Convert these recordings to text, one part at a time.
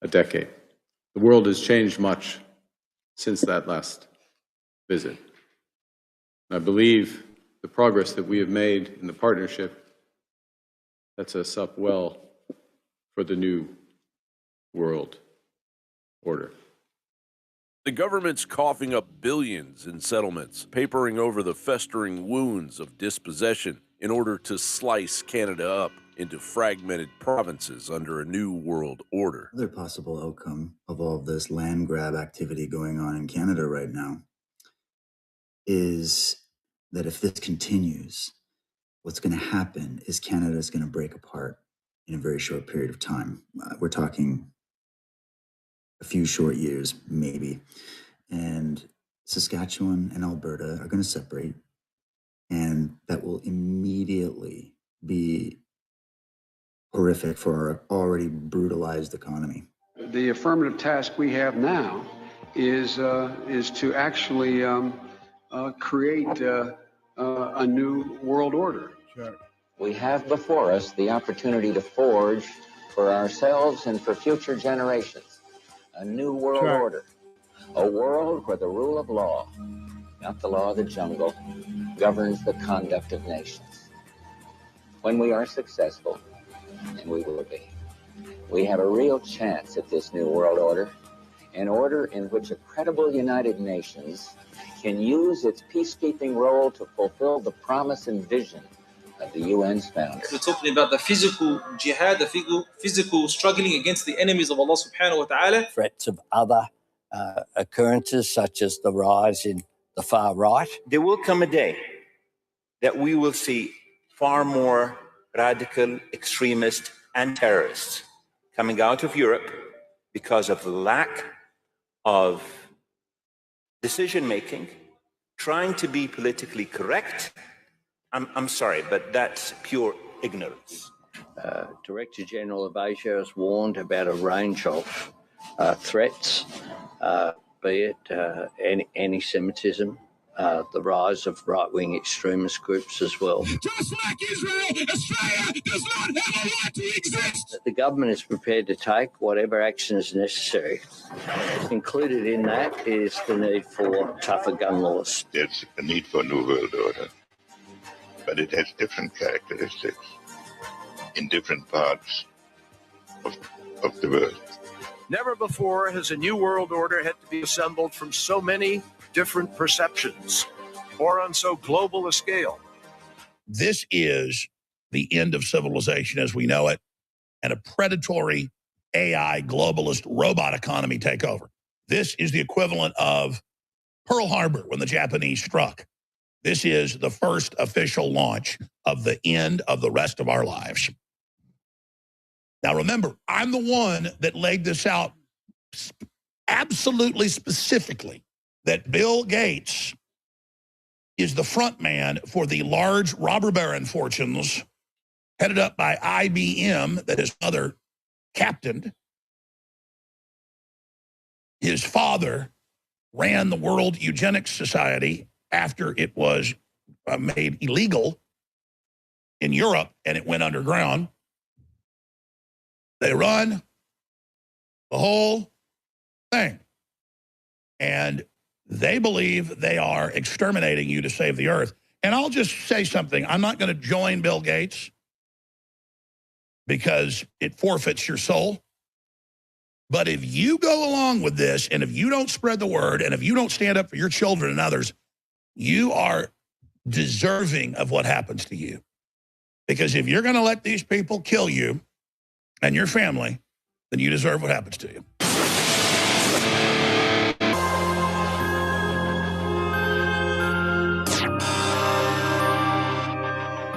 a decade. The world has changed much since that last visit. I believe the progress that we have made in the partnership sets us up well for the new world order. The government's coughing up billions in settlements, papering over the festering wounds of dispossession in order to slice Canada up into fragmented provinces under a new world order. Another possible outcome of all of this land grab activity going on in Canada right now is that if this continues, what's going to happen is Canada is going to break apart in a very short period of time. We're talking a few short years, maybe. And Saskatchewan and Alberta are going to separate, and that will immediately be horrific for our already brutalized economy. The affirmative task we have now is to actually create a new world order. Sure. We have before us the opportunity to forge for ourselves and for future generations a new world order. A world where the rule of law, not the law of the jungle, governs the conduct of nations. When we are successful, and we will be, we have a real chance at this new world order, an order in which a credible United Nations can use its peacekeeping role to fulfill the promise and vision of the UN's founder. We're talking about the physical jihad, the physical struggling against the enemies of Allah subhanahu wa ta'ala. Threats of other occurrences, such as the rise in the far right. There will come a day that we will see far more radical extremists and terrorists coming out of Europe because of the lack of decision-making, trying to be politically correct. I'm sorry, but that's pure ignorance. Director General of Asia has warned about a range of threats, be it anti-Semitism, the rise of right-wing extremist groups as well. Just like Israel, Australia does not have a right to exist. The government is prepared to take whatever action is necessary. Included in that is the need for tougher gun laws. There's a need for a new world order, but it has different characteristics in different parts of the world. Never before has a new world order had to be assembled from so many different perceptions or on so global a scale. This is the end of civilization as we know it, and a predatory AI globalist robot economy takeover. This is the equivalent of Pearl Harbor when the Japanese struck. This is the first official launch of the end of the rest of our lives. Now, remember, I'm the one that laid this out absolutely specifically, that Bill Gates is the front man for the large robber baron fortunes headed up by IBM that his mother captained. His father ran the World Eugenics Society after it was made illegal in Europe and it went underground. They run the whole thing. And they believe they are exterminating you to save the earth. And I'll just say something. I'm not going to join Bill Gates because it forfeits your soul. But if you go along with this, and if you don't spread the word, and if you don't stand up for your children and others, you are deserving of what happens to you. Because if you're going to let these people kill you and your family, then you deserve what happens to you.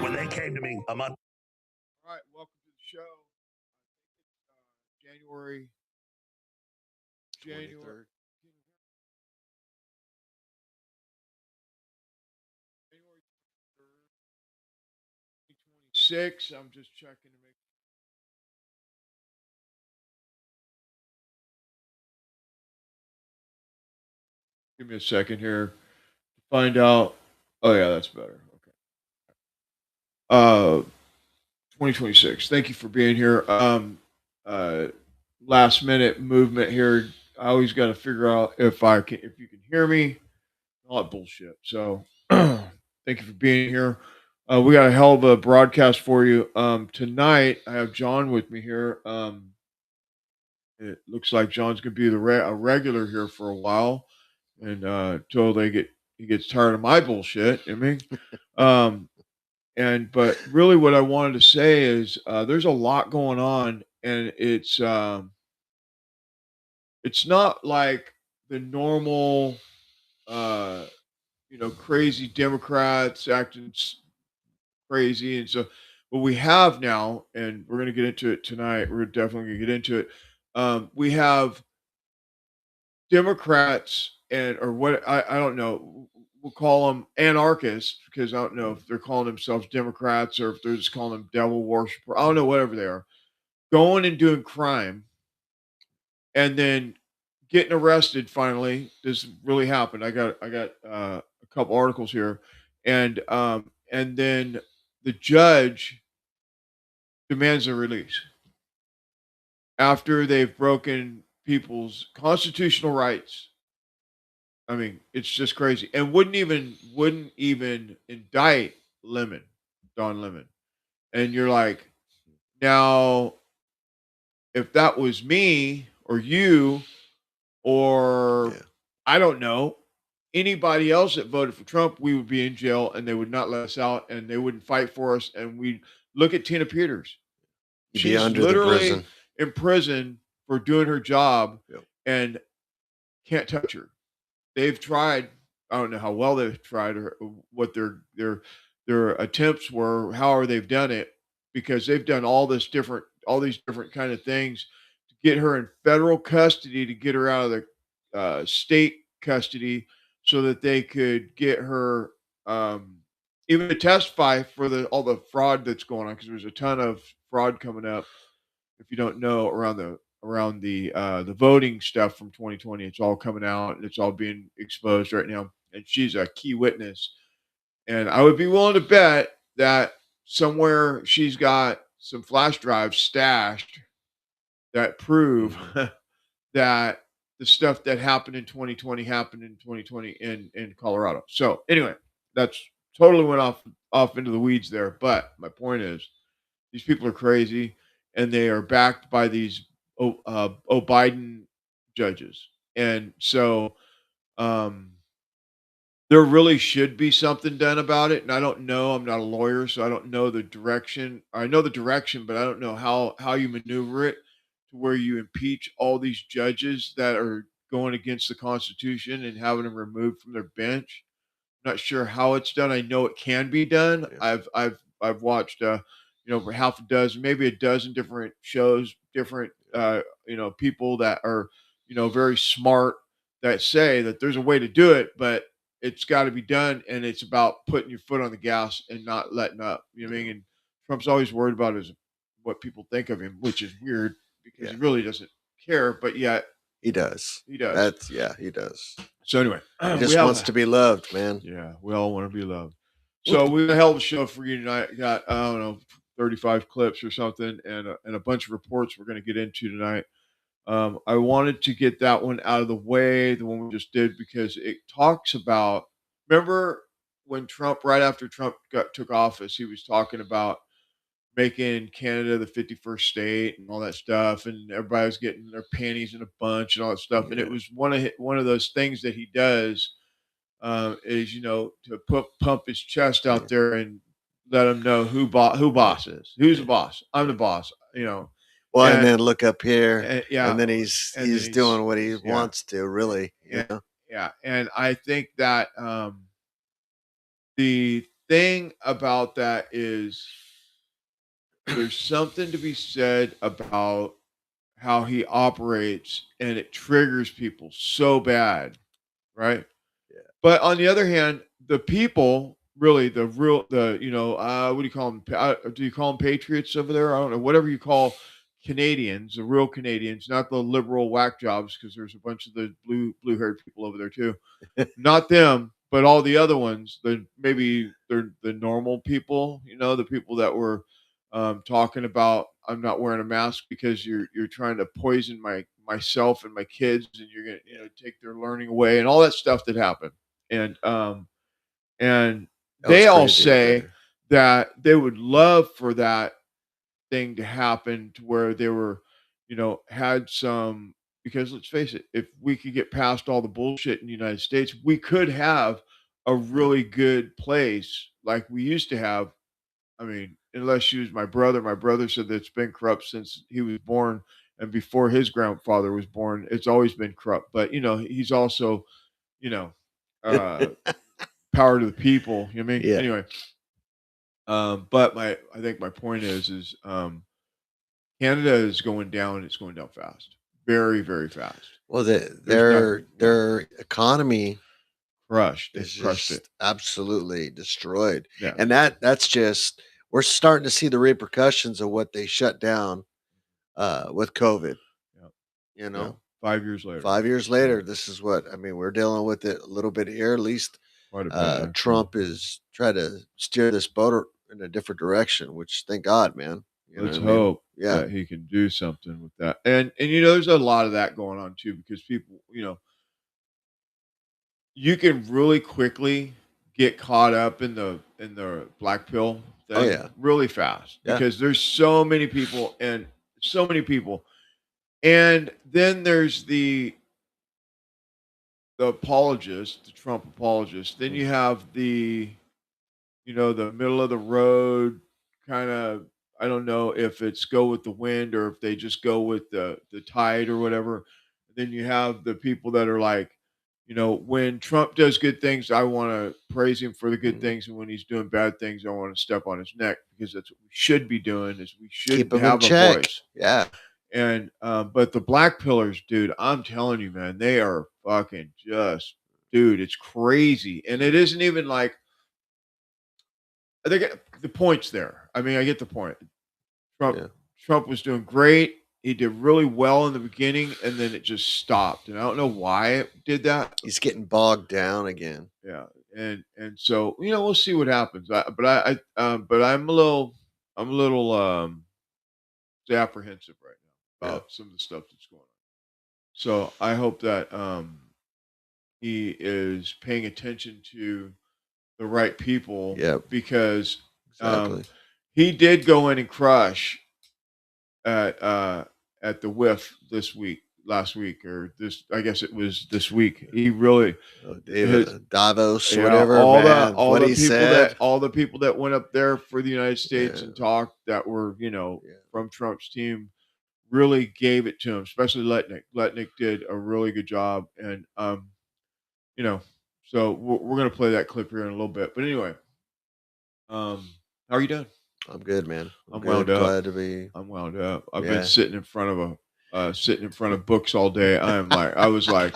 When they came to me a month. All right, welcome to the show. January 23rd. January 3rd, 2026. I'm just checking to make. Give me a second here to find out. Oh yeah, that's better. Okay. 2026. Thank you for being here. last minute movement here. I always got to figure out if you can hear me. All that bullshit. So thank you for being here. We got a hell of a broadcast for you. Tonight I have John with me here. It looks like John's gonna be a regular here for a while, and till he gets tired of my bullshit. I mean, um, but really, what I wanted to say is there's a lot going on, and it's not like the normal, uh, crazy Democrats acting crazy, and so what we have now, and we're gonna get into it tonight. We're definitely gonna get into it. We have Democrats or what I don't know. We'll call them anarchists because I don't know if they're calling themselves Democrats or if they're just calling them devil worshippers. I don't know, whatever they are, going and doing crime and then getting arrested. Finally, this really happened. I got a couple articles here, and then the judge demands a release after they've broken people's constitutional rights. I mean, it's just crazy, and wouldn't even indict Don Lemon. And you're like, now, if that was me or you or I don't know anybody else that voted for Trump, we would be in jail, and they would not let us out, and they wouldn't fight for us. And we look at Tina Peters; You'd be she's under the literally prison. in prison for doing her job, and can't touch her. They've tried. I don't know how well they've tried or what their attempts were, however they've done it, because they've done all these different kind of things to get her in federal custody, to get her out of the state custody, so that they could get her even to testify for all the fraud that's going on, because there's a ton of fraud coming up. If you don't know, around the voting stuff from 2020, it's all coming out and it's all being exposed right now. And she's a key witness. And I would be willing to bet that somewhere she's got some flash drives stashed that prove that the stuff that happened in 2020 happened in 2020 in Colorado. So anyway, that's totally went off into the weeds there. But my point is, these people are crazy, and they are backed by these Biden judges, and so um, there really should be something done about it. And I don't know. I'm not a lawyer, so I don't know the direction. I know the direction, but I don't know how you maneuver it to where you impeach all these judges that are going against the Constitution and having them removed from their bench. Not sure how it's done. I know it can be done. I've watched for half a dozen, maybe a dozen different shows, different people that are very smart that say that there's a way to do it, but it's got to be done, and it's about putting your foot on the gas and not letting up. You know what I mean? And Trump's always worried about is what people think of him, which is weird because he really doesn't care, but yet He does. he does. He does. So anyway, He just wants to be loved, man. Yeah, we all want to be loved. So we got a hell of a show for you tonight. Got, I don't know, 35 clips or something, and a bunch of reports we're going to get into tonight. I wanted to get that one out of the way, the one we just did, because it talks about. Remember when Trump, right after Trump took office, he was talking about making Canada the 51st state and all that stuff, and everybody was getting their panties in a bunch and all that stuff. And it was one of those things that he does is to pump his chest out there and let him know who boss is, who's the boss. I'm the boss. Well, and then look up here, yeah, and then he's doing what he wants to, really. Yeah, and I think that the thing about that is there's something to be said about how he operates, and it triggers people so bad, right? Yeah. But on the other hand, the people really, what do you call them? Do you call them patriots over there? I don't know. Whatever you call Canadians, the real Canadians, not the liberal whack jobs, because there's a bunch of the blue haired people over there too. Not them, but all the other ones. Maybe they're the normal people. The people that were talking about I'm not wearing a mask because you're trying to poison myself and my kids, and you're gonna take their learning away and all that stuff that happened. And That they was all crazy say there. that they would love for that thing to happen to where they were, had some, because let's face it, if we could get past all the bullshit in the United States, we could have a really good place like we used to have. I mean, unless you use my brother. My brother said that it's been corrupt since he was born and before his grandfather was born. It's always been corrupt. But he's also, you know, uh power to the people. You know what I mean? Yeah. Anyway, but I think my point is Canada is going down. It's going down fast, very, very fast. Well, There's their economy crushed. is They've crushed just it. absolutely destroyed. Yeah. And that's just we're starting to see the repercussions of what they shut down with COVID. Yeah. You know, 5 years later. 5 years later, this is what I mean. We're dealing with it a little bit here. At least Quite a bit, actually. Trump is trying to steer this boat in a different direction. Which, thank God, man. You Let's know what I mean? hope that he can do something with that. And there's a lot of that going on too, because people, you can really quickly get caught up in the black pill thing Oh, yeah. really fast Yeah. because there's so many people. And then there's the apologists, the Trump apologists. Then you have the middle of the road kind of, I don't know if it's go with the wind or if they just go with the tide or whatever. Then you have the people that are like, when Trump does good things, I want to praise him for the good things, and when he's doing bad things, I want to step on his neck, because that's what we should be doing. Is we should Keep 'em in have a check. voice. Yeah. And but the black pillars, dude, I'm telling you, man, they are fucking just, dude, it's crazy. And it isn't even like, I think the point's there. I mean, I get the point. Trump was doing great. He did really well in the beginning, and then it just stopped. And I don't know why it did that. He's getting bogged down again. Yeah, and so we'll see what happens. But I'm a little apprehensive right now about some of the stuff that's going on. So I hope that he is paying attention to the right people. Yep. Because Exactly. he did go in and crush at the whiff last week, or this, I guess it was this week. He really Davos, whatever. What he said. All the people that went up there for the United States and talked, that were from Trump's team, really gave it to him, especially Letnick. Letnick did a really good job. And so we're gonna play that clip here in a little bit. But anyway, how are you doing? I'm good, man. I'm good. wound up. Glad to be. I'm wound up. I've been sitting in front of books all day. I was like,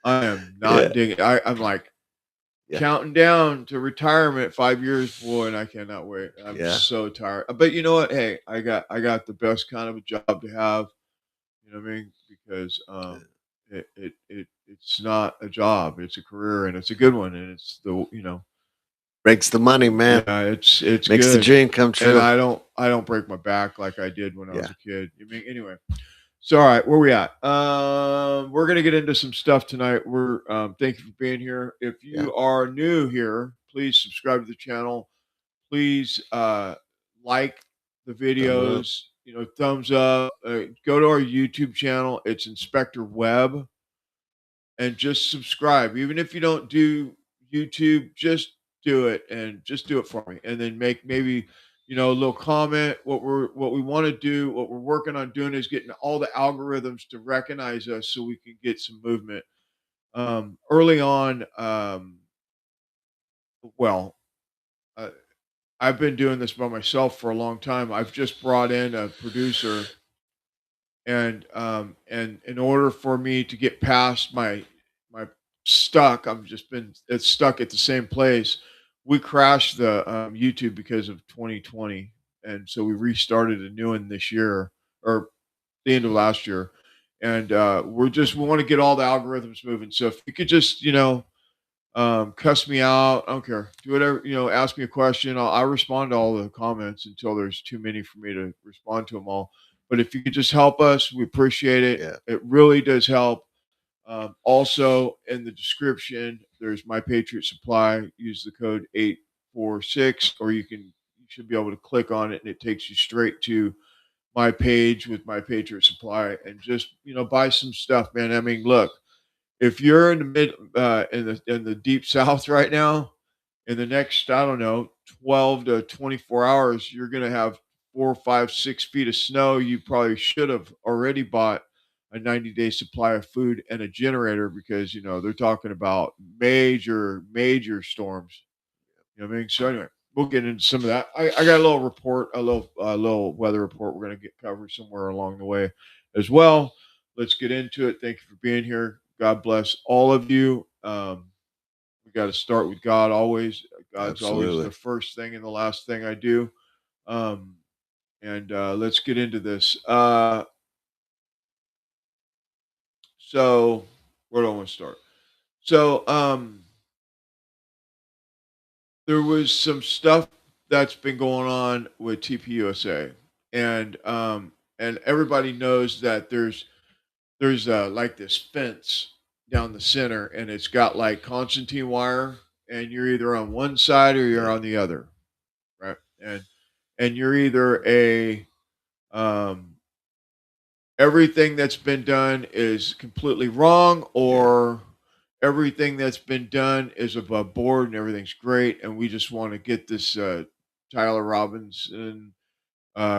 I am not digging. I'm like counting down to retirement, 5 years, boy, and I cannot wait. I'm so tired. But you know what? Hey, I got the best kind of a job to have. You know what I mean? Because it's not a job, it's a career, and it's a good one, and it's Breaks the money, man. Yeah, it's Makes the good. dream come true. And I don't break my back like I did when I was a kid. I mean, anyway. So all right, where we at? We're gonna get into some stuff tonight. We're thank you for being here. If you are new here, please subscribe to the channel. Please like the videos. Thumbs up. Go to our YouTube channel. It's Inspector Webb, and just subscribe. Even if you don't do YouTube, just do it, and just do it for me. And then make maybe a little comment. What we want to do, what we're working on doing, is getting all the algorithms to recognize us so we can get some movement. Early on, I've been doing this by myself for a long time. I've just brought in a producer, and in order for me to get past my stuck, it's stuck at the same place. We crashed the YouTube because of 2020, and so we restarted a new one this year, or the end of last year. And we want to get all the algorithms moving. So if you could just Cuss me out. I don't care. Do whatever, ask me a question. I'll respond to all the comments until there's too many for me to respond to them all. But if you could just help us, we appreciate it. Yeah. It really does help. Also, in the description, there's My Patriot Supply. Use the code 846, or you should be able to click on it, and it takes you straight to my page with My Patriot Supply, and just buy some stuff, man. I mean, look, if you're in the in the deep south right now, in the next, I don't know, 12 to 24 hours, you're gonna have 4, 5, 6 feet of snow. You probably should have already bought a 90-day supply of food and a generator, because they're talking about major storms. You know what I mean? So anyway, we'll get into some of that. I got a little report, a little weather report we're gonna get covered somewhere along the way as well. Let's get into it. Thank you for being here. God bless all of you. We got to start with God always. God's always Absolutely. the first thing and the last thing I do. And let's get into this. So where do I want to start? So there was some stuff that's been going on with TPUSA, and everybody knows that there's like this fence down the center, and it's got like concertina wire, and you're either on one side or you're on the other, right? And you're either a um, everything that's been done is completely wrong, or everything that's been done is above board and everything's great, and we just want to get this Tyler Robinson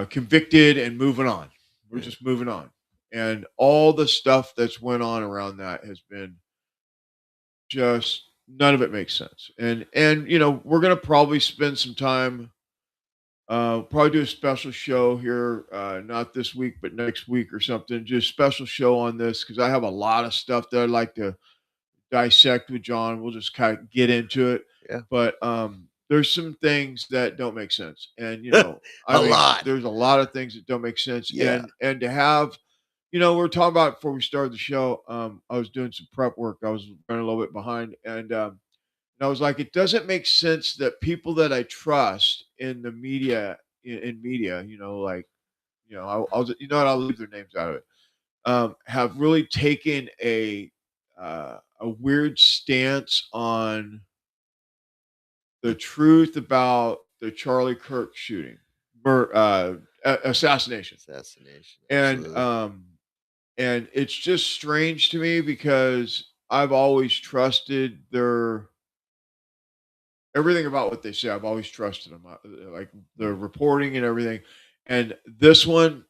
convicted and moving on. We're just moving on. And all the stuff that's went on around that has been just, none of it makes sense. And we're gonna probably spend some time, probably do a special show here, not this week, but next week or something. Just special show on this, because I have a lot of stuff that I'd like to dissect with John. We'll just kind of get into it. Yeah. But there's some things that don't make sense. And A lot. there's a lot of things that don't make sense. Yeah. And to have, we were talking about before we started the show, I was doing some prep work. I was running a little bit behind, and I was like, it doesn't make sense that people that I trust in the media, in media, like, I'll I'll leave their names out of it, have really taken a weird stance on the truth about the Charlie Kirk shooting, assassination, and Absolutely. and it's just strange to me, because I've always trusted everything about what they say. I've always trusted them, like the reporting and everything. And this one,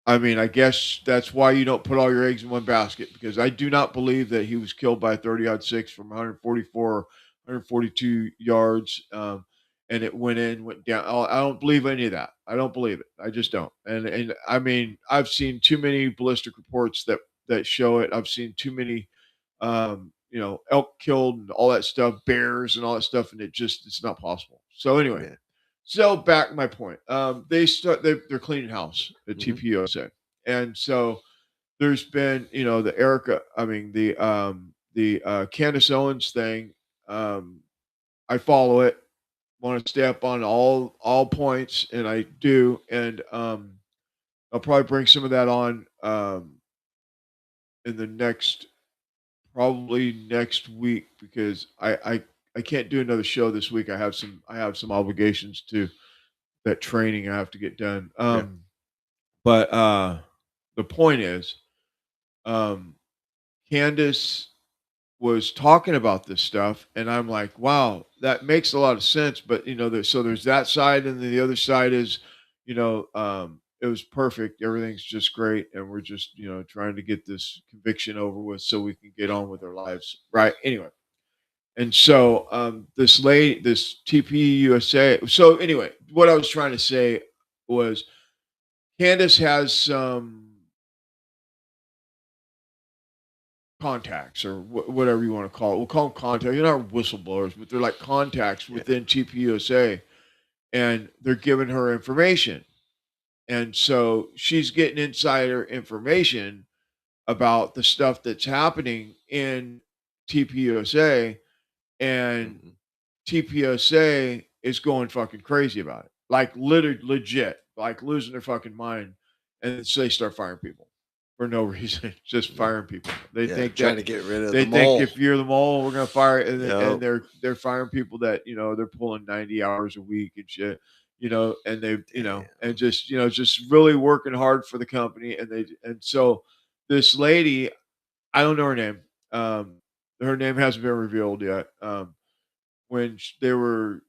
I mean, I guess that's why you don't put all your eggs in one basket, because I do not believe that he was killed by 30-06 from 144, 142 yards. And it went down. I don't believe any of that. I don't believe it. I just don't. And I mean, I've seen too many ballistic reports that show it. I've seen too many, elk killed and all that stuff, bears and all that stuff, and it's not possible. So anyway, Yeah. so back to my point. They're cleaning house at TPUSA, and so there's been the Erica. I mean the Candace Owens thing. I follow it. Want to stay up on all points, and I do. And I'll probably bring some of that on in the probably next week, because I can't do another show this week. I have some obligations to that training I have to get done. But the point is, Candace was talking about this stuff, and I'm like, wow, that makes a lot of sense. But so there's that side, and then the other side is, it was perfect. Everything's just great, and we're just trying to get this conviction over with so we can get on with our lives, right? Anyway, and so this TPUSA. So anyway, what I was trying to say was, Candace has some contacts, or whatever you want to call it. We'll call them contacts. They're not whistleblowers, but they're like contacts within TPUSA, and they're giving her information. And so she's getting insider information about the stuff that's happening in TPUSA, and TPUSA is going fucking crazy about it, like literally legit, like losing their fucking mind, and so they start firing people for no reason, just firing people. They think trying that to get rid of they the think mole. if you're the mole, we're gonna fire, and Yep. they're firing people that they're pulling 90 hours a week and shit, and they and just just really working hard for the company, and so this lady, I don't know her name. Her name hasn't been revealed yet. When they were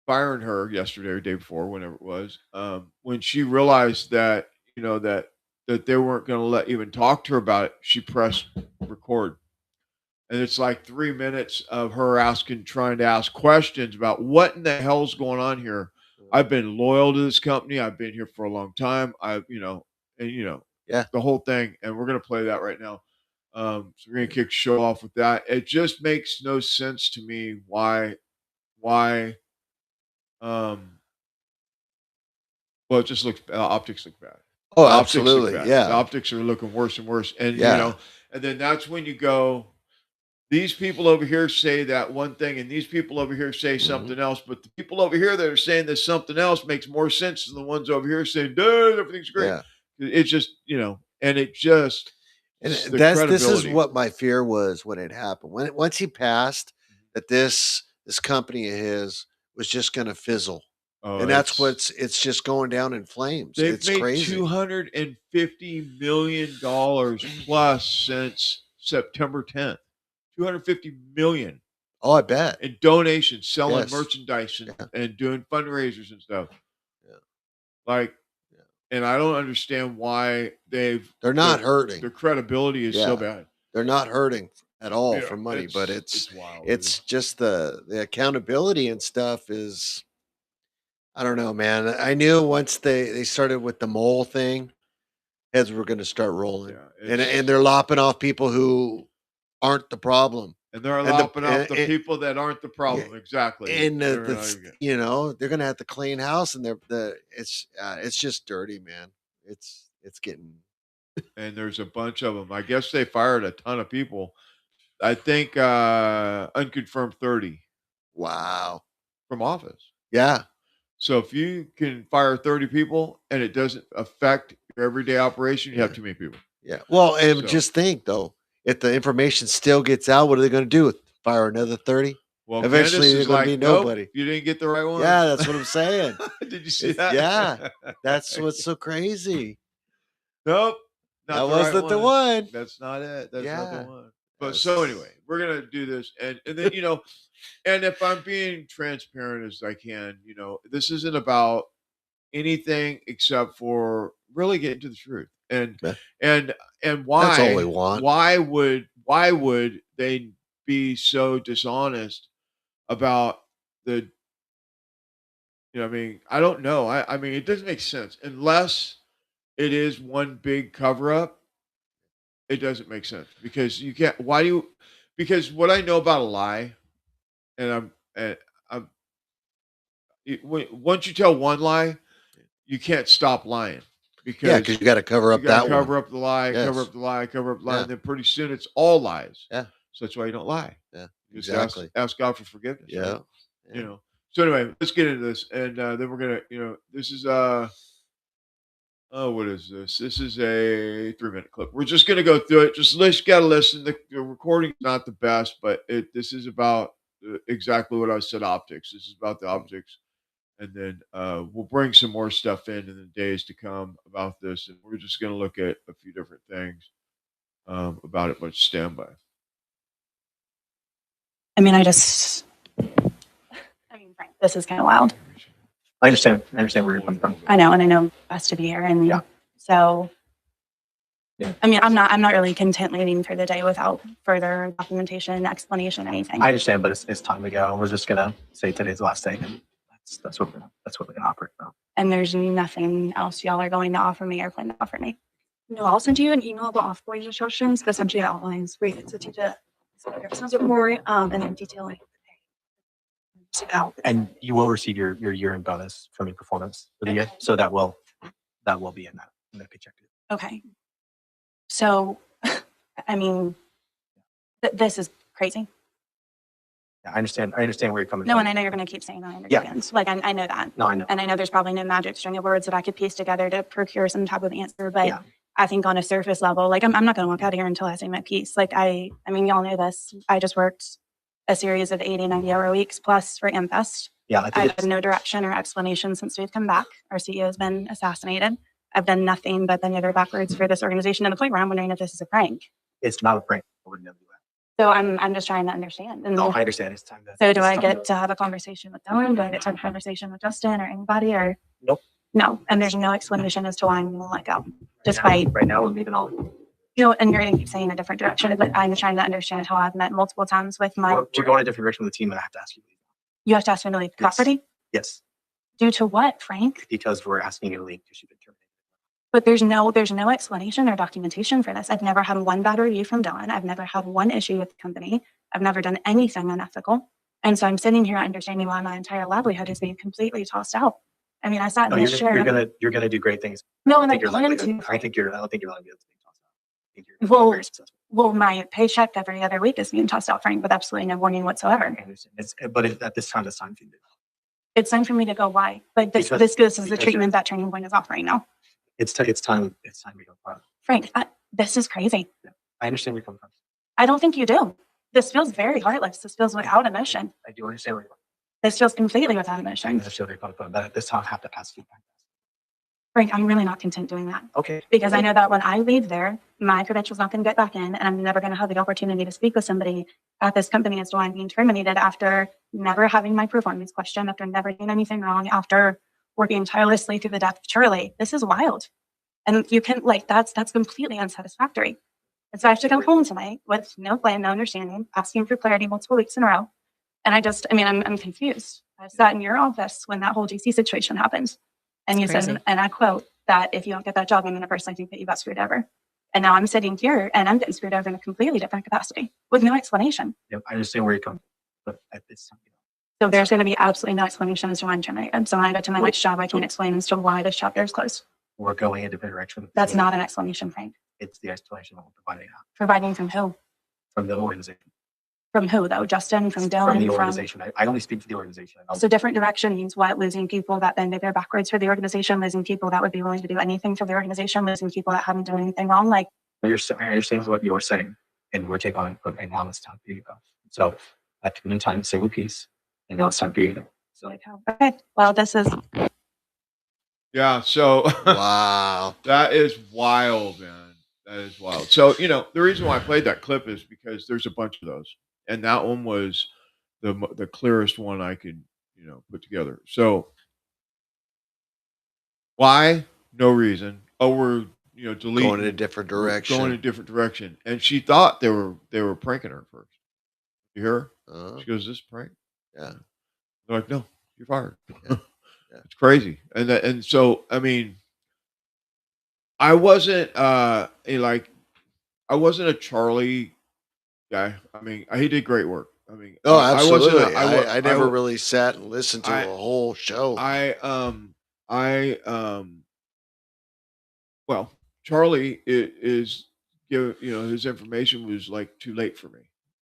firing her yesterday or day before, whenever it was, when she realized that that they weren't going to let even talk to her about it, she pressed record, and it's like 3 minutes of her trying to ask questions about what in the hell's going on here. I've been loyal to this company. I've been here for a long time. And Yeah. the whole thing, and we're going to play that right now. So we're going to kick the show off with that. It just makes no sense to me why well, it just looks optics look bad. Oh, The optics look absolutely. bad. Yeah. The optics are looking worse and worse. And Yeah. and then that's when you go, these people over here say that one thing, and these people over here say something else. But the people over here that are saying that something else makes more sense than the ones over here saying, dude, everything's great. Yeah. It's just, and it just And the this is credibility. what my fear was when it happened. Once he passed, that this company of his was just going to fizzle. Oh, And that's it's just going down in flames. They've It's made crazy. $250 million plus since September 10th. $250 million. Oh, I bet. In donations, selling Yes. merchandise and doing fundraisers and stuff. Yeah. Like, and I don't understand why they're not hurting. Their credibility is so bad. They're not hurting at all Yeah, for money, but it's wild. it's just the accountability and stuff is, I don't know, man. I knew once they started with the mole thing, heads were going to start rolling. Yeah, and they're lopping off people who aren't the problem. And they're lopping off the people that aren't the problem. Exactly. And they're going to have to clean house, and it's just dirty, man. It's getting. And there's a bunch of them. I guess they fired a ton of people. I think unconfirmed 30. Wow. From office. Yeah. So if you can fire 30 people and it doesn't affect your everyday operation, you have too many people. Yeah. Well, and just think though, if the information still gets out, what are they going to do? Fire another 30? Well, eventually there's going to be nobody. Nope, you didn't get the right one. Yeah, that's what I'm saying. Did you see that? Yeah. That's what's so crazy. Nope. That wasn't the one. That's not it. That's not the one. But so anyway, we're gonna do this, and then and if I'm being transparent as I can, this isn't about anything except for really getting to the truth, and why that's all we want. Why would they be so dishonest about the? I mean, I don't know. I mean, it doesn't make sense unless it is one big cover up. It doesn't make sense because you can't. Why do you? Because what I know about a lie, and once you tell one lie, you can't stop lying because you got to cover up that one. Cover up the lie, cover up the lie, cover up the lie, and then pretty soon it's all lies. Yeah. So that's why you don't lie. Yeah. Just Exactly. ask God for forgiveness. Yeah. Right? So anyway, let's get into this, and then we're gonna. This is what is this? This is a 3-minute clip. We're just going to go through it. Just got to listen. The recording's not the best, but this is about exactly what I said, optics. This is about the optics. And then we'll bring some more stuff in the days to come about this. And we're just going to look at a few different things about it, but stand by. I mean, Frank, this is kind of wild. I understand where you're coming from. I know, and I know best to be here, and so. Yeah. I mean, I'm not really content leaving for the day without further documentation, explanation, anything. I understand, but it's time to go. We're just gonna say today's the last day, and that's what we're gonna operate from. And there's nothing else y'all are going to offer me or plan to offer me. No, I'll send you an email about offboarding instructions that essentially outlines where you can teach it. Sounds more, and then detailing. And you will receive your year-end bonus from your performance for the year, so that will be in that paycheck. Okay. So, I mean, this is crazy. I understand where you're coming No, from. and I know you're going to keep saying I Yeah. understand. Like, I know that. No, I know. And I know there's probably no magic string of words that I could piece together to procure some type of answer. But Yeah. I think on a surface level, like, I'm not going to walk out of here until I say my piece. Like, I mean, y'all know this. I just worked a series of 80, 90-hour weeks plus for Infest. Yeah, I think I've it's, had no direction or explanation since we've come back. Our CEO has been assassinated. I've done nothing but bend over backwards for this organization to the point where I'm wondering if this is a prank. it's not a prank. I would never do that. So I'm just trying to understand. And No, I understand. It's time to. so do it's I time get to have a conversation with Dylan? Do I get to have a conversation with Justin or anybody? Or Nope. no? And there's no explanation as to why I'm going to let go. Right now, we'll leave it all. And you're going to keep saying a different direction. But I'm trying to understand how I've met multiple times with my. To go in a different direction with the team, and I have to ask you. You have to ask me to leave the property. Yes, Due to what, Frank? because we're asking you to leave because you've been terminated. But there's no explanation or documentation for this. I've never had one bad review from Dylan. I've never had one issue with the company. I've never done anything unethical. And so I'm sitting here understanding why my entire livelihood is being completely tossed out. I mean, I sat No, in this chair. you're gonna do great things. No, I and I think you're plan likely to. I don't think you're likely to be tossed out. I think you're gonna be very successful. Well, my paycheck every other week is being tossed out, Frank, with absolutely no warning whatsoever. I understand. But at this time, it's time for you to. It's time for me to go. Why? But this is the treatment that Turning Point is offering now. It's time. It's time to go. Frank, this is crazy. I understand where you're coming from. I don't think you do. This feels very heartless. This feels without emotion. I do understand where you're coming This feels completely without from. I emotion. understand where you're coming from. But at this time, I have to ask you. Frank, I'm really not content doing that. Okay. Because I know that when I leave there, my credential's not going to get back in, and I'm never going to have the opportunity to speak with somebody at this company as to why I'm being terminated after never having my performance questioned, after never doing anything wrong, after working tirelessly through the death of Charlie. This is wild. And you can, that's completely unsatisfactory. And so I have to come home tonight with no plan, no understanding, asking for clarity multiple weeks in a row. And I'm confused. I sat in your office when that whole GC situation happened. And you said, and I quote, that if you don't get that job, I'm going to personally think that you got screwed over. And now I'm sitting here and I'm getting screwed over in a completely different capacity with no explanation. Yep, I understand where you're coming from. But at this time, So there's going to be absolutely no explanation as to why I'm terminated. So when I go to my next job, I can't explain as to why this chapter is closed. we're going in a different direction. That's not an explanation, Frank. It's the explanation that we're providing now Providing from who? from the organization. From who, though? Justin, from Dylan, From the organization. I only speak for the organization. So different direction means what? Losing people that bend over backwards for the organization, losing people that would be willing to do anything for the organization, losing people that haven't done anything wrong. Like, I understand what you're saying, and we're taking on it, and now it's time for you to go. So I took in time to say a piece, and now it's time for you to go. So okay, well, this is Yeah. So Wow. that is wild, man. That is wild. So, the reason why I played that clip is because there's a bunch of those. And that one was the clearest one I could, put together. So why? No reason. Oh, we're, deleting. Going in a different direction. Going in a different direction. And she thought they were pranking her first. You hear her? She goes, "This is a prank?" Yeah. They're like, "No, you're fired." Yeah. It's crazy. And so, I mean, I wasn't I wasn't a Charlie guy. I mean, he did great work. I mean, Oh, I absolutely. wasn't. I never really sat and listened to a whole show. Well, Charlie is give his information was like too late for me.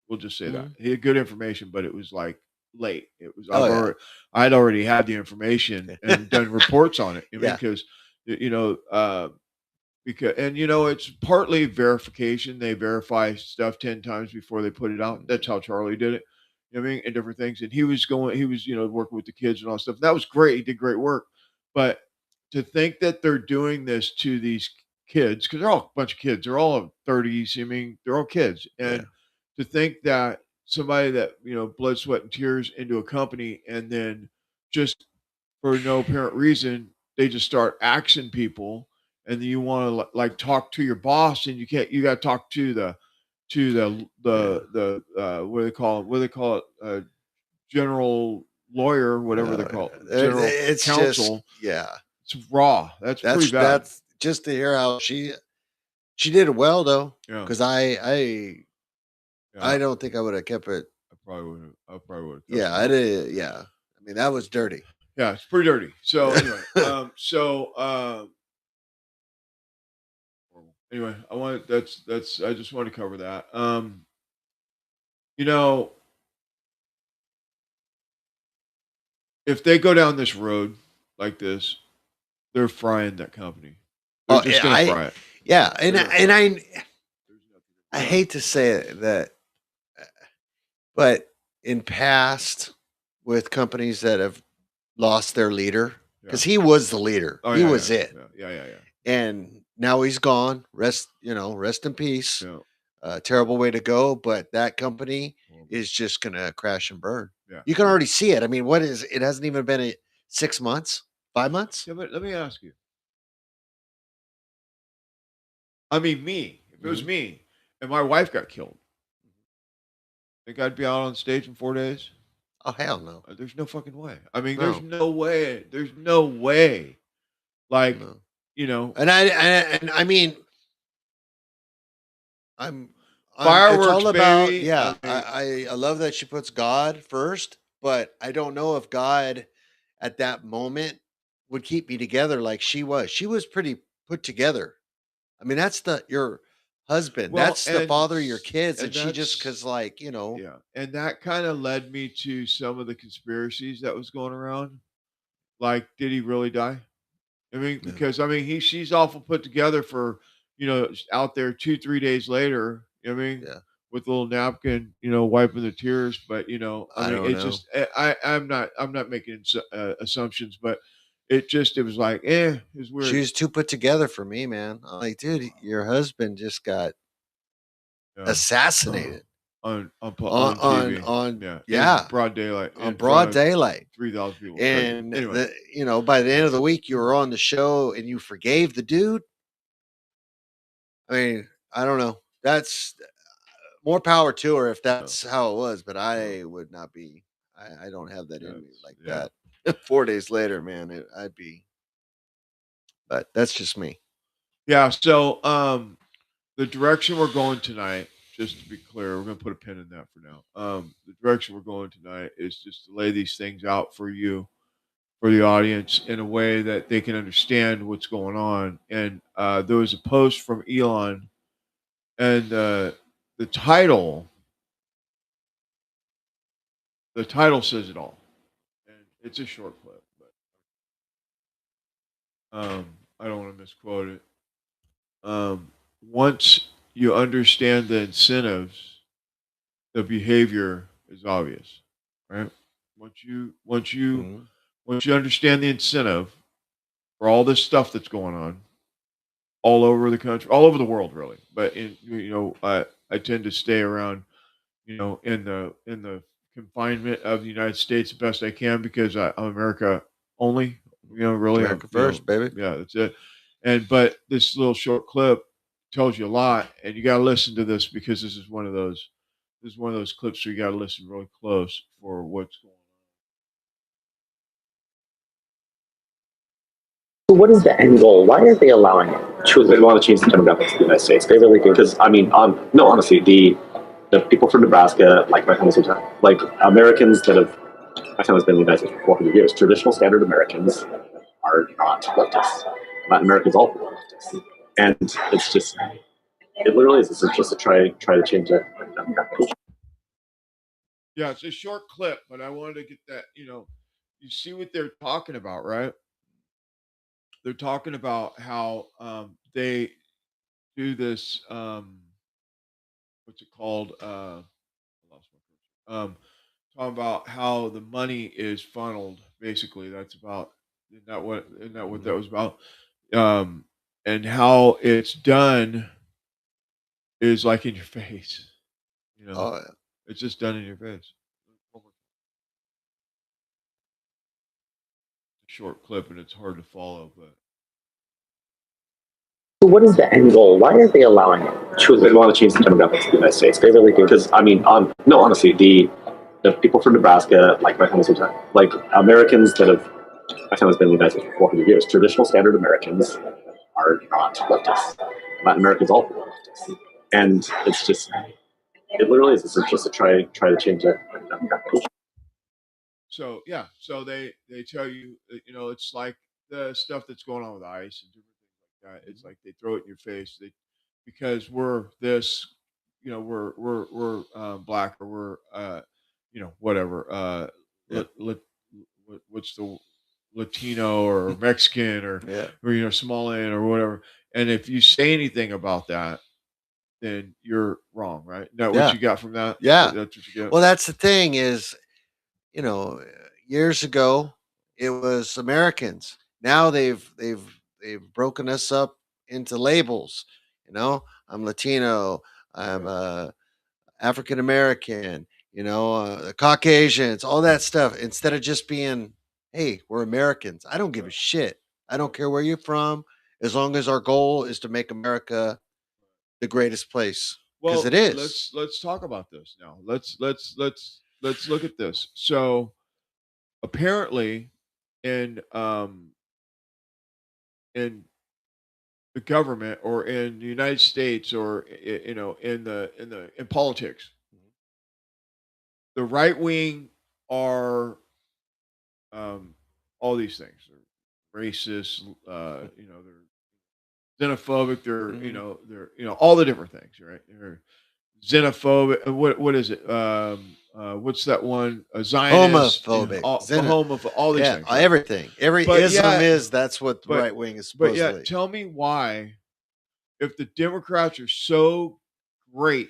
We'll just say that he had good information, but it was like late. It was I'd already had the information and done reports on it. Yeah. Because it's partly verification. They verify stuff 10 times before they put it out. That's how Charlie did it. You know what I mean? And different things. And he was working with the kids and all that stuff. That was great. He did great work. But to think that they're doing this to these kids, because they're all a bunch of kids, they're all 30s. I mean, they're all kids. And to think that somebody that, blood, sweat, and tears into a company and then just for no apparent reason, they just start axing people. And then you want to talk to your boss, and you can't. You got to talk to the what do they call it? General lawyer, whatever they call it. General It's counsel. just, It's raw. That's pretty bad. That's just to hear how she did it well though. Yeah. Because I don't think I would have kept it. I probably would. Yeah, I did. Yeah, I mean that was dirty. Yeah, it's pretty dirty. So anyway, anyway, I just want to cover that. if they go down this road like this, they're frying that company. They're Oh, just gonna fry it. yeah, and They're gonna and fry it. I hate to say it that, but in past with companies that have lost their leader, because he was the leader, Oh, he yeah, was yeah, it, yeah. and now he's gone. Rest in peace. Terrible way to go, but that company is just gonna crash and burn. Yeah. You can already see it. I mean, what is it? Hasn't even been 6 months, 5 months. Yeah, but let me ask you. I mean, me. If it was me and my wife got killed, think I'd be out on stage in 4 days? Oh, hell no. There's no fucking way. I mean, No. there's no way. There's no way. Like, you know, And I mean, I'm fireworks, it's all about baby. yeah. I mean, I love that she puts God first, but I don't know if God at that moment would keep me together like she was. She was pretty put together. I mean, that's your husband. well, That's the father of your and kids, and and she just that's because yeah, and that kind of led me to some of the conspiracies that was going around. Like, did he really die? I mean, because I mean, she's awful put together for out there 2-3 days later. I mean, with a little napkin, wiping the tears. But I I mean, don't it's know. just I'm not making assumptions, but it was like it was She weird. was too put together for me, man. I'm like, dude, your husband just got assassinated on on TV. yeah, In broad daylight, on in broad front of daylight. 3,000 people. Crazy. And Anyway, by the end of the week, you were on the show and you forgave the dude. I mean, I don't know. That's more power to her if that's how it was, but I would not be. I don't have that in me like that. 4 days later, man, I'd be. But that's just me. yeah. So the direction we're going tonight, just to be clear, we're going to put a pin in that for now. The direction we're going tonight is just to lay these things out for you, for the audience, in a way that they can understand what's going on. And there was a post from Elon, and the title says it all. And it's a short clip, but I don't want to misquote it. Once you understand the incentives, the behavior is obvious, right? Once you understand the incentive for all this stuff that's going on all over the country, all over the world, really. But I tend to stay around, in the confinement of the United States the best I can because I'm America only. Really, America first, baby. Yeah, that's it. But this little short clip tells you a lot, and you got to listen to this because this is one of those. This is one of those clips where you got to listen really close for what's going on. So what is the end goal? Why are they allowing it? Sure, they want to change the demographics of the United States. They really do. Because I mean, no, honestly, the people from Nebraska, like my family's like Americans that have, my family's been in the United States for 400 years. Traditional standard Americans are not leftists. Latin Americans all leftists, and it's just, it literally is. This is just to try to change that demographic. Yeah, it's a short clip, but I wanted to get that. You see what they're talking about, right? They're talking about how they do this. What's it called? I lost my picture. Talking about how the money is funneled. Basically, that's about. Isn't that what that was about? And how it's done is like in your face. Oh, yeah. It's just done in your face. Short clip and it's hard to follow, but. So what is the end goal? Why are they allowing it? Sure, they want to change the demographics of the United States. They really do. Because I mean, no, honestly, the people from Nebraska, like my family's like Americans that have, my family's been in the United States for 400 years. Traditional standard Americans are not leftists. Latin Americans all leftists, and it's just, it literally is. This is just to try to change that demographic. So yeah, so they tell you, it's like the stuff that's going on with ICE and different things like that. It's like they throw it in your face. Because we're this, we're black or we're whatever. What what's the Latino or Mexican or Somalian or whatever. And if you say anything about that, then you're wrong, right? Is that what you got from that? Yeah. That's what you get. Well, that's the thing is, years ago it was Americans. Now they've broken us up into labels. I'm Latino. I'm African American. Caucasians. All that stuff. Instead of just being, hey, we're Americans. I don't give a shit. I don't care where you're from, as long as our goal is to make America the greatest place. Because it is. Let's talk about this now. Let's look at this. So apparently in the government or in the United States or in politics, the right wing are all these things. They're racist, they're xenophobic, they're all the different things, right? They're xenophobic. What is it? What's that one? A Zionist, Homophobic, homophobic, all these things. Right? Everything, every ism is. That's what the right wing is supposedly. But yeah, tell me why, if the Democrats are so great,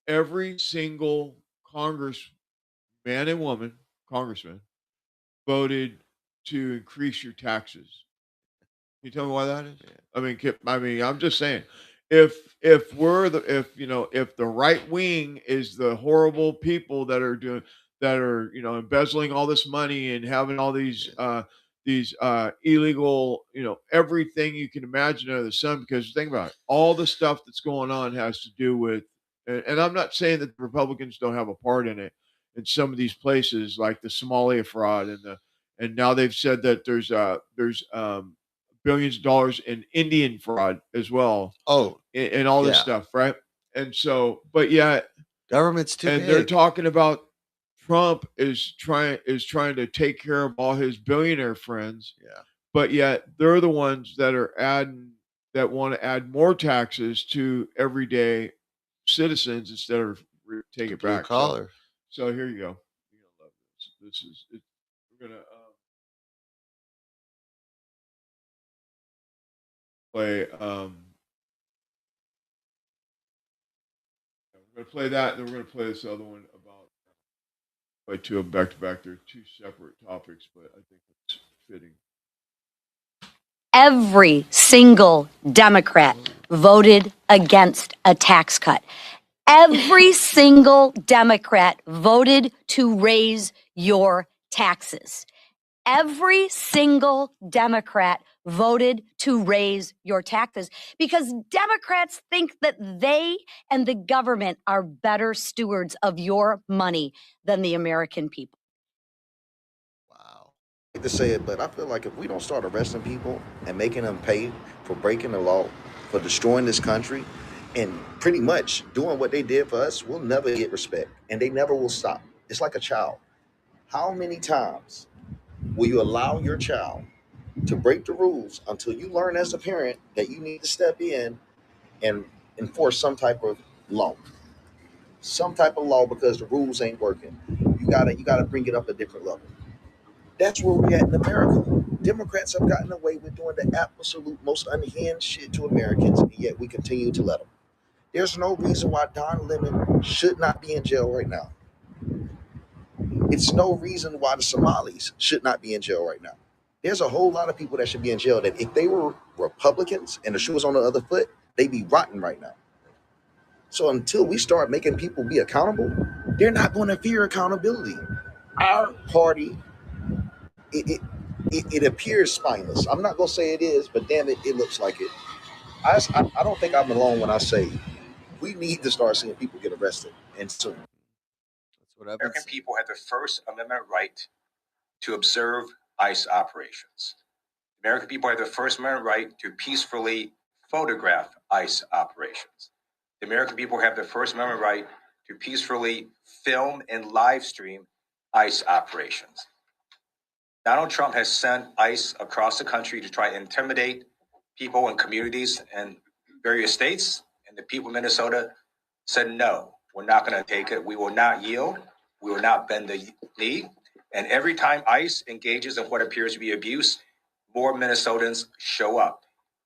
every single congressman and congressman, voted to increase your taxes. Can you tell me why that is? I mean, I'm just saying, if the right wing is the horrible people that are embezzling all this money and having all these illegal, everything you can imagine under the sun. Because think about it, all the stuff that's going on has to do with, and I'm not saying that the Republicans don't have a part in it. In some of these places, like the Somalia fraud and now they've said that there's billions of dollars in Indian fraud as well. Oh, and all this stuff, right? And so, but yeah, government's too big. They're talking about Trump is trying to take care of all his billionaire friends. Yeah. But yet they're the ones that want to add more taxes to everyday citizens instead of take it back. Collar. So here you go. You're gonna love this. This is it. We're gonna play. We're gonna play that, and then we're gonna play this other one about. Play two of them back to back. They're two separate topics, but I think it's fitting. Every single Democrat voted against a tax cut. Every single Democrat voted to raise your taxes. Every single Democrat voted to raise your taxes because Democrats think that they and the government are better stewards of your money than the American people. I hate to say it, but I feel like if we don't start arresting people and making them pay for breaking the law, for destroying this country, and pretty much doing what they did for us, we'll never get respect, and they never will stop. It's like a child. How many times will you allow your child to break the rules until you learn as a parent that you need to step in and enforce some type of law? Some type of law, because the rules ain't working. You gotta bring it up a different level. That's where we're at in America. Democrats have gotten away with doing the absolute most unhinged shit to Americans, and yet we continue to let them. There's no reason why Don Lemon should not be in jail right now. It's no reason why the Somalis should not be in jail right now. There's a whole lot of people that should be in jail that if they were Republicans and the shoe was on the other foot, they'd be rotten right now. So until we start making people be accountable, they're not going to fear accountability. Our party, it appears spineless. I'm not going to say it is, but damn it, it looks like it. I don't think I'm alone when I say we need to start seeing people get arrested, and soon. That's what American people have the First Amendment right to observe ICE operations. American people have the First Amendment right to peacefully photograph ICE operations. The American people have the First Amendment right to peacefully film and live stream ICE operations. Donald Trump has sent ICE across the country to try to intimidate people and communities in various states, and the people of Minnesota said, no, we're not going to take it. We will not yield. We will not bend the knee. And every time ICE engages in what appears to be abuse, more Minnesotans show up.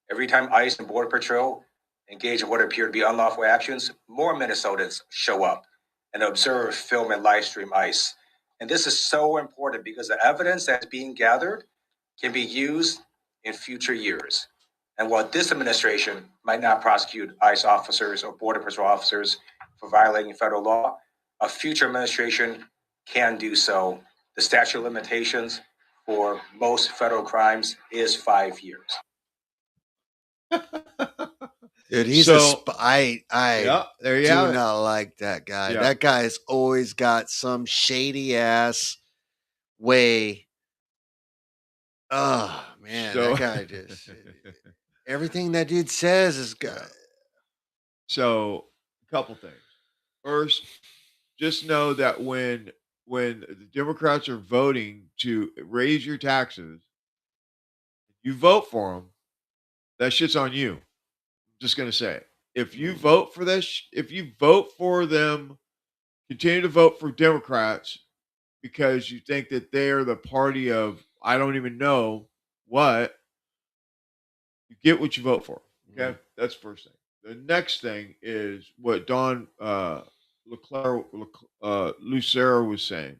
Every time ICE and Border Patrol engage in what appear to be unlawful actions, more Minnesotans show up and observe, film, and live stream ICE. And this is so important because the evidence that's being gathered can be used in future years. And while this administration might not prosecute ICE officers or Border Patrol officers for violating federal law, a future administration can do so. The statute of limitations for most federal crimes is 5 years. Dude, he's So, I yeah, there you do have it. not like that guy. Yeah. That guy's always got some shady ass way. Oh man, So- that guy just everything that dude says is good. So, a couple things. First, just know that when the Democrats are voting to raise your taxes, you vote for them. That shit's on you. I'm just gonna say it. If you vote for this, if you vote for them, continue to vote for Democrats because you think that they are the party of I don't even know what. You get what you vote for. Okay, that's the first thing. The next thing is what Don Lucero was saying.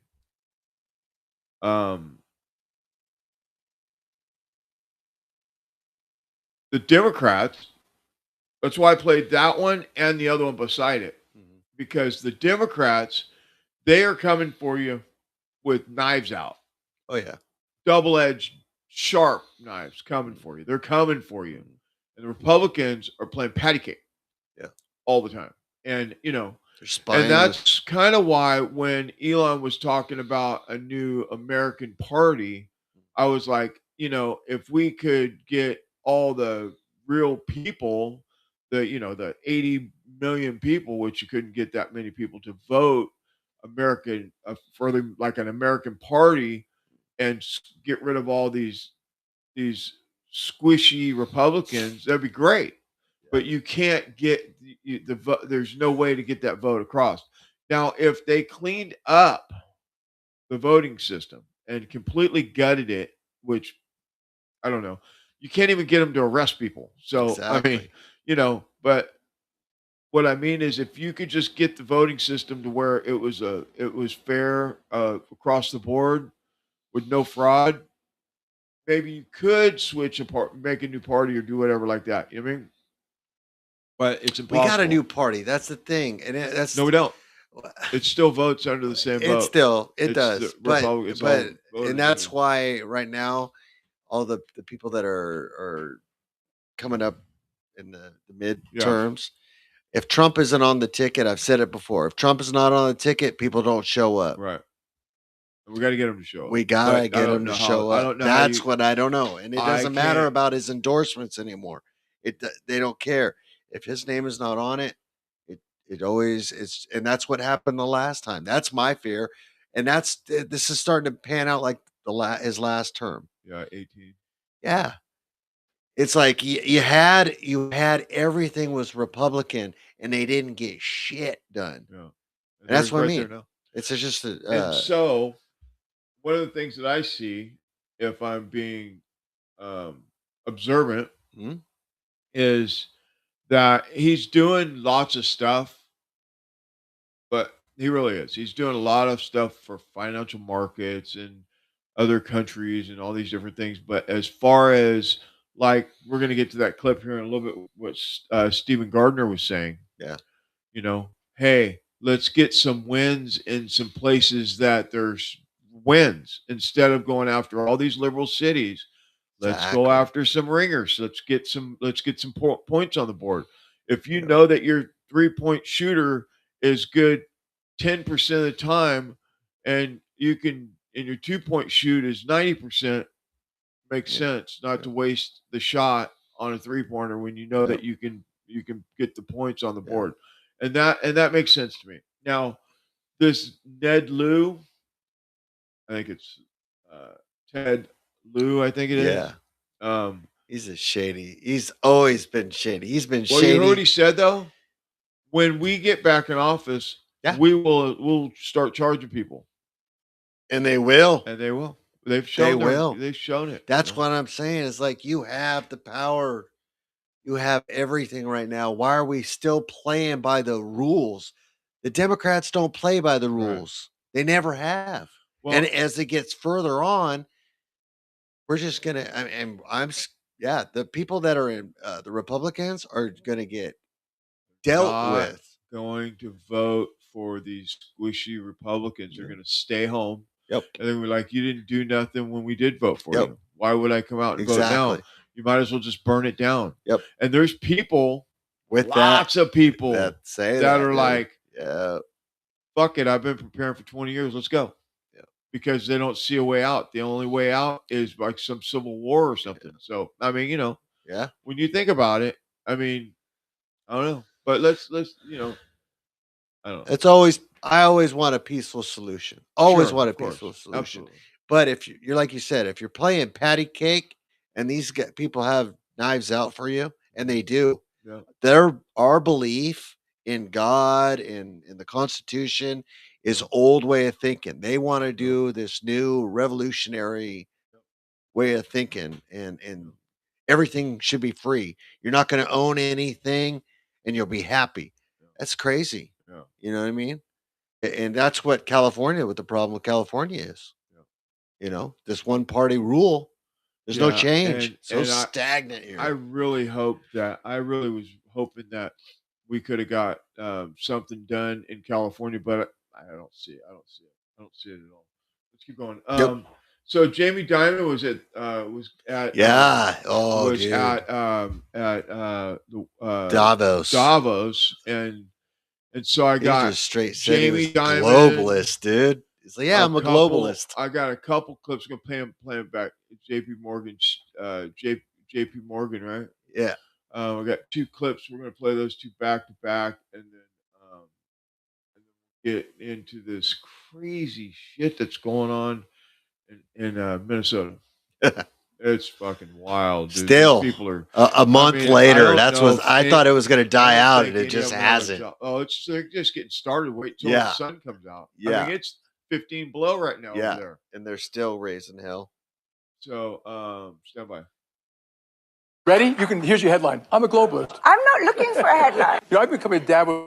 The Democrats. That's why I played that one and the other one beside it, because the Democrats, they are coming for you with knives out. Oh yeah, double-edged, sharp knives coming for you. They're coming for you, and the Republicans are playing patty cake. Yeah, all the time, and they're and spying. that's kind of why when Elon was talking about a new American party, I was like, if we could get all the real people, the 80 million people, which you couldn't get that many people to vote American for like an American party, and get rid of all these squishy Republicans, that'd be great. But you can't get the vote. There's no way to get that vote across. Now, if they cleaned up the voting system and completely gutted it, which I don't know, you can't even get them to arrest people. So I mean, Exactly. but what I mean is, if you could just get the voting system to where it was fair across the board with no fraud, maybe you could switch make a new party or do whatever like that. You know what I mean? But it's We impossible. got a new party. That's the thing, and that's No, we don't. It still votes under the same vote. It does, and that's why right now all the people that are coming up in the midterms, if Trump isn't on the ticket, I've said it before. If Trump is not on the ticket, people don't show up. Right. We got to get him to show up. We gotta But I get don't him to know show how- I up. don't know how That's you- what I don't know, and it I doesn't matter can't- about his endorsements anymore. They don't care if his name is not on it. It always is, and that's what happened the last time. That's my fear, and this is starting to pan out like his last term. Yeah, 18. Yeah, it's like you had everything was Republican, and they didn't get shit done. Yeah, And that's there's what I right mean. there now. It's just And so, one of the things that I see, if I'm being observant, is that he's doing lots of stuff, but he really is. He's doing a lot of stuff for financial markets and other countries and all these different things. But as far as like, we're going to get to that clip here in a little bit, what Stephen Gardner was saying. Yeah. Hey, let's get some wins in some places that there's wins instead of going after all these liberal cities. Let's go after some ringers. Let's get some points on the board. If you know that your 3-point shooter is good 10% of the time, and your 2-point shoot is 90%, makes sense not to waste the shot on a 3-pointer when you know that you can get the points on the board. And that makes sense to me. Now, this Ned Lieu, I think it's Ted Lieu, I think it is. Yeah. He's a shady. He's always been shady. He's been Well, shady. you heard what he said though? When we get back in office, we'll start charging people. And they will. And they will. They've shown They've shown it. That's what I'm saying. Is like you have the power. You have everything right now. Why are we still playing by the rules? The Democrats don't play by the rules. They never have. Well, and as it gets further on, we're just gonna. The people that are in the Republicans are gonna get dealt not with. going to vote for these squishy Republicans. They're going to stay home. Yep. And then we're like, you didn't do nothing when we did vote for you. Why would I come out and vote now? Exactly. You might as well just burn it down. Yep. And there's people, With lots of people that say that are dude. like, yeah, fuck it, I've been preparing for 20 years. Let's go. Yeah. Because they don't see a way out. The only way out is like some civil war or something. So, I mean, yeah. when you think about it, I mean, I don't know. But let's I don't know. I always want a peaceful solution. Always Sure, want a of course. peaceful solution. Absolutely. But if you're like you said, if you're playing patty cake and these people have knives out for you, and they do, Yeah. our belief in God and in the Constitution is old way of thinking. They want to do this new revolutionary way of thinking, and everything should be free. You're not going to own anything, and you'll be happy. That's crazy. Yeah. You know what I mean? And that's what what the problem with California is. This one party rule. There's no change. Stagnant here. I really was hoping that we could have got something done in California, but I don't see it. I don't see it at all. Let's keep going. So Jamie Dimon was at Davos. and so I got just straight Jamie Dimon, globalist, dude. He's like, I'm a couple- globalist. I got a couple clips. I'm gonna play them back. JP Morgan, JP Morgan, right? Yeah. We got 2 clips. We're gonna play those 2 back to back, and then get into this crazy shit that's going on in Minnesota. It's fucking wild, dude. Still, These people are a month I later. don't That's know what if I any- thought it was going to die I don't out, think and it any just of them are hasn't. Oh, it's they're just getting started. Wait till Yeah. the sun comes out. Yeah. I mean, it's 15 below right now over there. And they're still raising hell. So, stand by. Ready? Here's your headline. I'm a globalist. I'm not looking for a headline. I've become a dad with